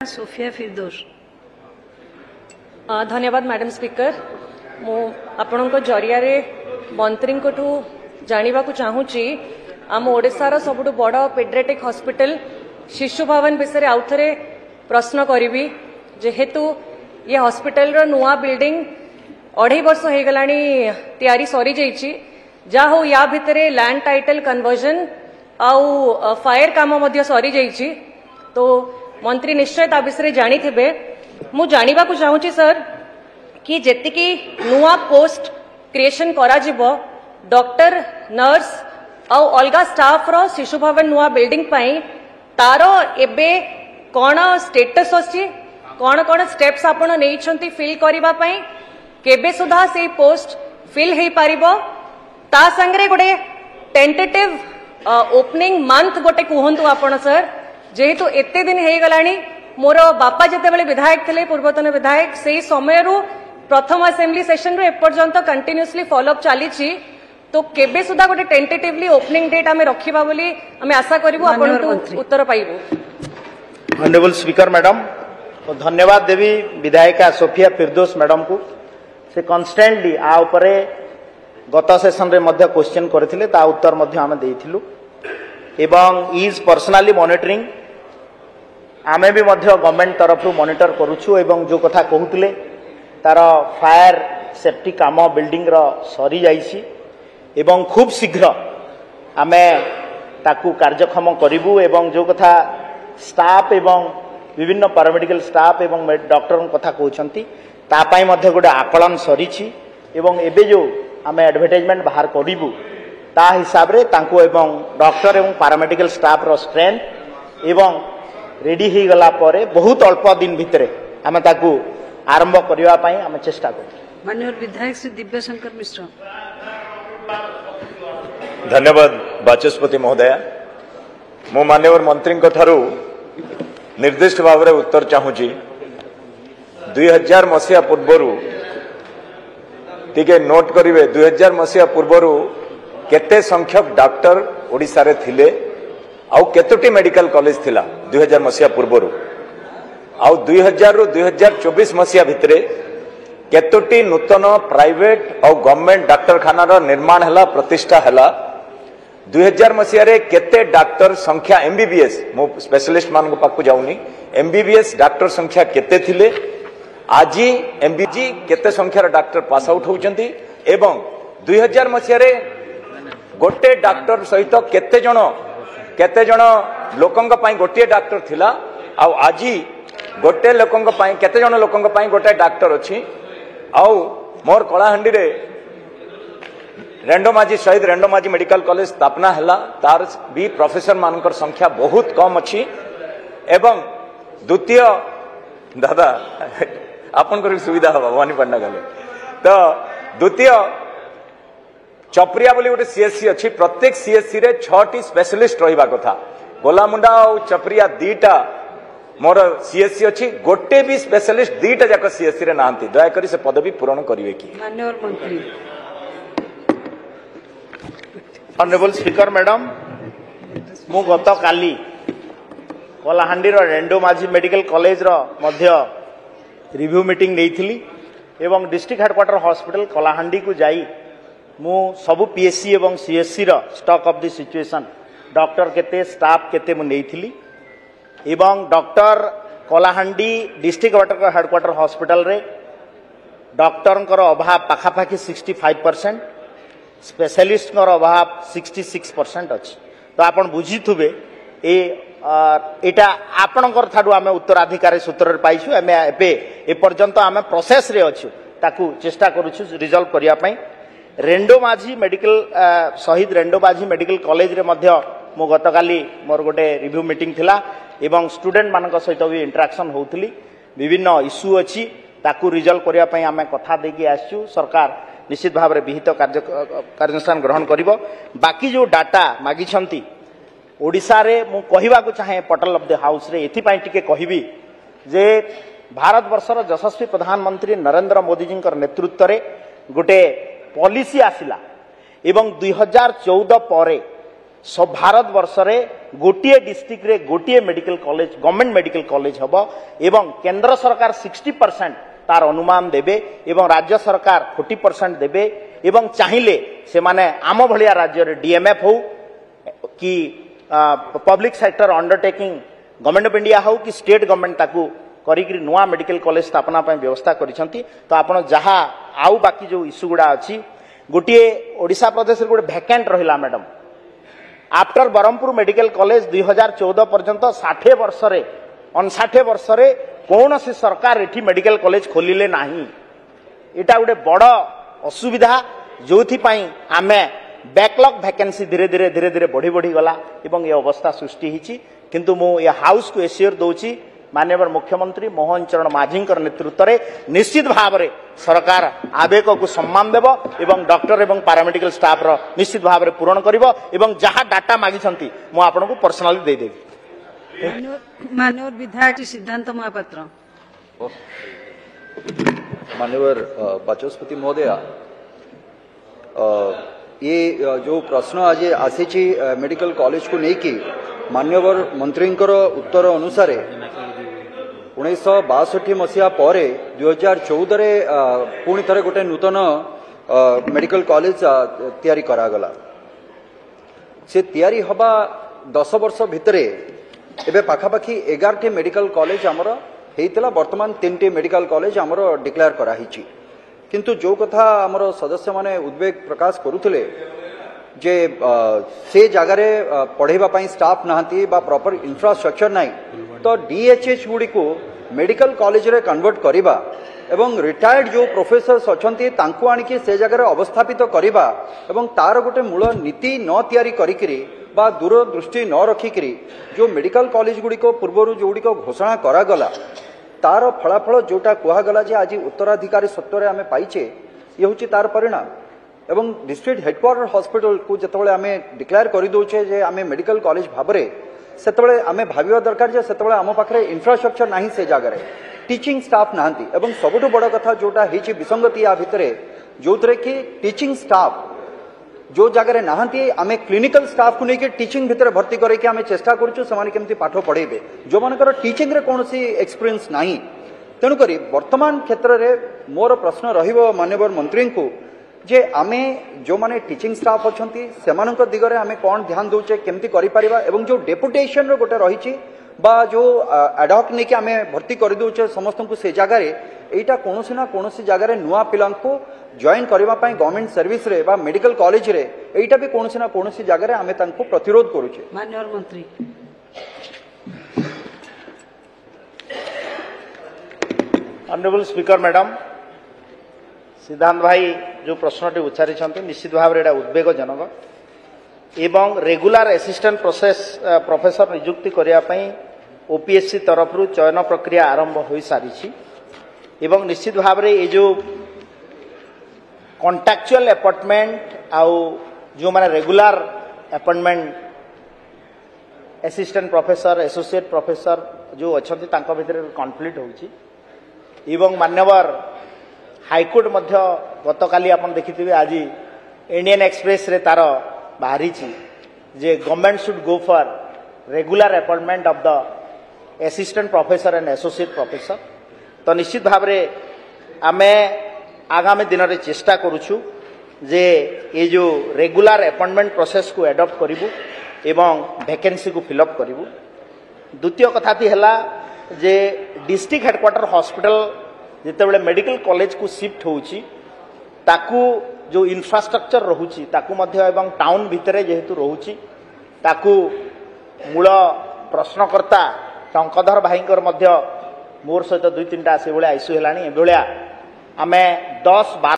Sophia फिरदौस। धन्यवाद madam speaker. मु आपणको जरिया मंत्री जानिबा को चाहूची आम ओडिशार सबुठु बड़ पेडियाट्रिक हॉस्पिटल शिशु भवन विषय आउ थे प्रश्न करी जेहेतु ये हॉस्पिटल रो नुआ बिल्डिंग 2.5 वर्ष हो गलानी तैयारी सरी जाइछि। जा हो या भितरे लैंड टाइटल कन्वर्जन आउ फायर काम मध्य सरी जाइछि। तो मंत्री निश्चय ता विषय जानी थे। मु जानिबा को चाहूची सर कि जेतिकी नुआ पोस्ट क्रिएशन करा जिवो डॉक्टर नर्स आउ अलगा स्टाफ रो शिशु भवन नुआ बिल्डिंग पाई तारो एबे कौन स्टेटस अछि कौन कौन स्टेप्स आपण नेइछंती फिल करिबा पाई केबे सुधा से पोस्ट फिल हेई पारिबो ता संगरे गोटे टेंटेटिव ओपनिंग मंथ गोटे कहंतु आपण सर जेहेतु एते दिन हेई गलानी मोर बापा जेतेबेले विधायक थिले पूर्वतन विधायक सेही समय रु प्रथम असेंबली सेशन रु एपर्यंत कंटिन्यूअसली फॉलोअप चली। तो केबे सुधा गोटे टेंटेटिवली ओपनिंग डेट आमे रखिबा बोली आमे आशा करिवु आपन उत्तर पाइबु। ऑनरेबल स्पीकर मैडम तो धन्यवाद देवी विधायिका सोफिया फिरदौस मैडम को से कन्स्टेंटली आ उपरे गत सेशन रे मध्य क्वेश्चन करथिले ता उत्तर मध्य आमे देइथिलु एवं इज पर्सनली मॉनिटरिंग आमे भी मध्य गवर्नमेंट तरफ मॉनिटर करूछु एवं जो कथा कहूतिले तार फायर सेफ्टी काम बिल्डिंग रो सरी जाइछि एवं खूब शीघ्र आमे ताकू कार्यक्षम करिवु एवं जो कथा स्टाफ एवं विभिन्न पैरामेडिकल स्टाफ एवं डॉक्टर कथा कहउछंती ता पई मध्य गोटे आकलन सरीछि एवं एबे जो आमे एडवर्टाइजमेंट बाहर करिवु ता हिसाब रे तांको एवं डॉक्टर एवं पैरामेडिकल स्टाफ रो स्ट्रेंथ एवं रेडी ही गला परे बहुत अल्प दिन भितरे आमे ताकू आरंभ करिवा पई आमे चेष्टा करू। माननीय विधायक श्री दिव्यशंकर मिश्र। धन्यवाद बाचस्पति महोदय। मो माननीय मंत्री ठारू निर्दिष्ट भाव में उत्तर चाहूँगी 2000 मसीहा पूर्वर टिके नोट करिवे 2000 मसीहा पूर्वर केते संख्यक डॉक्टर ओडिशा रे थिले आउ केतोटी मेडिकल कॉलेज थिला 2000 मसीहा पूर्वर आउ 2000 रु 2024 मसीहा भितरे केतोटी नूतन प्राइवेट और गवर्नमेंट डाक्तरखाना रो निर्माण हला प्रतिष्ठा हला 2000 मसीहा रे केते डॉक्टर संख्या एमबीबीएस मो स्पेशलिस्ट मान को पाकु जाउनी एमबीबीएस डॉक्टर संख्या केते थिले आज एमबीजी केते संख्यार डॉक्टर पास आउट होउचंती एवं 2000 मसीहा रे गोटे डॉक्टर सहित केते जण लोकंक पई गोटे डॉक्टर थिला आ आज गोटे लोकंक पई केते जण लोकंक पई गोटे डॉक्टर अछि आउ मोर कलाहांडी रे रेंडोमाजी शहीद रेंडोमाजी मेडिकल कॉलेज स्थापना हला तार भी प्रोफेसर मानकर संख्या बहुत कम अछि एवं द्वितीय दादा आपन सुविधा हवा भवानी पटना गले तो द्वितीय चपरिया बोली गोटे सीएससी अच्छी प्रत्येक सीएससी रे 6टी स्पेशलिस्ट रहिबा कथा गोलामुंडा और चपरिया 2टा मोर सीएससी अच्छी गोटे भी स्पेशलिस्ट 2टा जाक सीएससी रे नांती दया करी से पदवी पूरण करिवे की। माननीय मंत्री। ऑनरेबल स्पीकर मैडम मु गत काली कलाहांडी रो रेंडोमाजी मेडिकल कॉलेज रो मध्य रिव्यू मीटिंग नेइथिली एवं डिस्ट्रिक्ट हेडक्वार्टर हॉस्पिटल कलाहांडी को जाई मु सबु पीएससी एवं सीएससी रो stock of the situation doctor केते स्टाफ केते मु नेइथिली एवं doctor Kalahandi district headquarter hospital रे डॉक्टर अभाव पाखापाखि 65% स्पेशलिस्ट अभाव 66% अच्छी तो आपण बुझी थुबे एटा आपणकर ठाडू आमे उत्तराधिकारी सूत्र पाइछु आमे ए पर्यंत आमे प्रोसेस रे अछु ताकू चेष्टा करूछु रिजल्व करिया पई रेंडोमाजी मेडिकल शहीद रेंडोमाजी मेडिकल कॉलेज रे मध्य मो गतकाली मोर गोटे रिव्यू मीटिंग थिला एवं स्टूडेंट मानक सहित भी इंटरेक्शन होउतली विभिन्न इश्यू अछि ताकू रिजल्व करिया पई आमे कथा देकी आछू सरकार निश्चित भाव में विहित कार्यानुष्ठान ग्रहण करिवो। बाकी जो डाटा मागी छंती ओडिशा रे मु कहिबा को चाहे पटल ऑफ द हाउस रे एथि पई टिके कहिबी जे भारत वर्षर यशस्वी प्रधानमंत्री नरेंद्र मोदी जी नेतृत्व रे गोटे पॉलिसी आसिला एवं 2014 परे सब भारत वर्ष रे गोटे डिस्ट्रिक्ट रे गोटे medical college government medical college हबो एवं केंद्र सरकार 60% तार अनुमान देबे एवं राज्य सरकार 40% देबे एवं चाहिए से माने आम भलिया राज्य रे डीएमएफ हो कि public sector undertaking government of India हो कि स्टेट गवर्नमेंट ताकू करिकरी नुआ मेडिकल कॉलेज स्थापना ପାଇଁ व्यवस्था करिसंती तो आपण जहा आउ बाकी जो इश्यू गुडा अछि गोटे ओडिशा प्रदेश रे गोटे वैकेंट रहिला madam after Berhampur medical college 2014 पर्यंत 60 वर्ष रे 59 वर्ष रे कौन से सरकार एठी मेडिकल कॉलेज खोलिले नाही एटा गोटे बड़ असुविधा जोथि पई आमे बैकलॉग वैकेंसी धीरे धीरे बढ़ी बढ़ी गला एवं ये अवस्था सृष्टि हिची किंतु मु ये हाउस को एश्योर दउची माननीय मुख्यमंत्री मोहन चरण माझी नेतृत्व में निश्चित भाव में सरकार आवेग को सम्मान देव एवं डॉक्टर एवं पैरामेडिकल स्टाफ रो निश्चित भाव में पूरण करिवो एवं जहाँ डाटा मागिसंती मु आपनको पर्सनली दे देबी। माननीय विधायक सिद्धांत महापात्र। माननीय बाचस्पति महोदय ये जो प्रश्न आज आसी मेडिकल कॉलेज को लेकिन माननीय मंत्री उत्तर अनुसार 1962 मसीहा पर 2014 रे पुणी थे गोटे नूतन मेडिकल कॉलेज तैयारी करागला से तैयारी हवा 10 वर्ष भितर एबे पाखापाखी 11 मेडिकल कॉलेज आमर होता बर्तमान 3 मेडिकल कॉलेज आमर डिक्लेयर कराही किंतु जो कथा आमर सदस्य माने उद्वेग प्रकाश करुले जे से जगार पढ़ाई स्टाफ नहांती बा प्रॉपर इंफ्रास्ट्रक्चर नाही तो डीएचएच गुड़ी को मेडिकल कॉलेज रे कन्वर्ट करिबा एवं रिटायर्ड जो प्रोफेसर्स अछंती तांको आनिकी से जगार अवस्थापित करिबा एवं तार गोटे मूल नीति न तैयारी करिकरी बा दूरदृष्टि न रखिकरी जो मेडिकल कॉलेज गुड़ी को पूर्व जो गुड़ी को घोषणा करागला तार फलाफल जोटा कहगला जे आज उत्तराधिकारी सत्वर आम पाइचे ये हूँ तार परिणाम एवं डिस्ट्रिक्ट हेडक्वार्टर हॉस्पिटल को जिते आम डिक्लेयर करदे जे आम मेडिकल कॉलेज भाव से आम भाविया दरकार जे से आम पाखे इंफ्रास्ट्रक्चर ना से जगार टीचिंग स्टाफ नहांती एवं सबुठ बड़ कथा जोटा होती विसंगति या भितर जो कि टीचिंग स्टाफ जो जगार नहांती आम क्लिनिकल स्टाफ को लेकिन टीचिंग भितर भर्ती करके आम चेष्टा करूँ से केमती पाठ पढ़ेबे जो मानकर टीचिंग रे कौन सी एक्सपीरियंस नहीं तेणुक वर्तमान क्षेत्र में मोर प्रश्न रहिबो माननीय मंत्री को जे आमे जो माने टीचिंग स्टाफ अछंती सेमानक दिगरे आमे कौन ध्यान दउचे केमती करि परिबा एवं जो डेपुटेशन रो गोटे रहिछि बा जो एडॉक ने कि आमे भर्ती कर दउचे समस्त को से जगह रे एटा कोनोसी ना कोनोसी जगह रे नुआ पिलां को जॉइन करबा पई गवर्नमेंट सर्विस रे बा मेडिकल कॉलेज रे एटा भी कोनोसी ना कोनोसी जगह रे आमे तांको प्रतिरोध करूचे। माननीय मंत्री ऑनरेबल स्पीकर मैडम सिद्धांत भाई जो प्रश्नटी उच्चारी निश्चित भाव में उद्वेगजनक एवं रेगुलर असिस्टेंट प्रोफेसर नियुक्ति करने ओपीएससी तरफ चयन प्रक्रिया आरंभ हो सारी एवं निश्चित भाव में ये जो कॉन्ट्रैक्चुअल अपॉइंटमेंट आउ जो माने regular appointment assistant professor associate professor जो अच्छा भितर कॉन्फ्लिक्ट हो मान्यवर हाईकोर्ट मध्य गतकाली आपण देखिथिबे आज इंडियन एक्सप्रेस रे तार बाहरी जे government should go for regular appointment of the assistant professor and associate professor तो निश्चित भाव में आमे आगामी दिन में चेष्टा करूछु जे ये जो रेगुलर अपॉइंटमेंट प्रोसेस को एडॉप्ट करिवु एवं वैकेंसी को फिलअप करिवु। द्वितीय कथा थी हला जे डिस्ट्रिक्ट हेडक्वार्टर हॉस्पिटल जितेबाला मेडिकल कॉलेज को शिफ्ट होउची ताकू जो इंफ्रास्ट्रक्चर रहुची ताकू मध्य एवं टाउन भितर जेहेतु रहुची ताकू मूल प्रश्नकर्ता टंकधर भाईंकर मध्य मोर सहित 2-3टा से भाया इश्यू हेलानी एभलिया आमे 10-12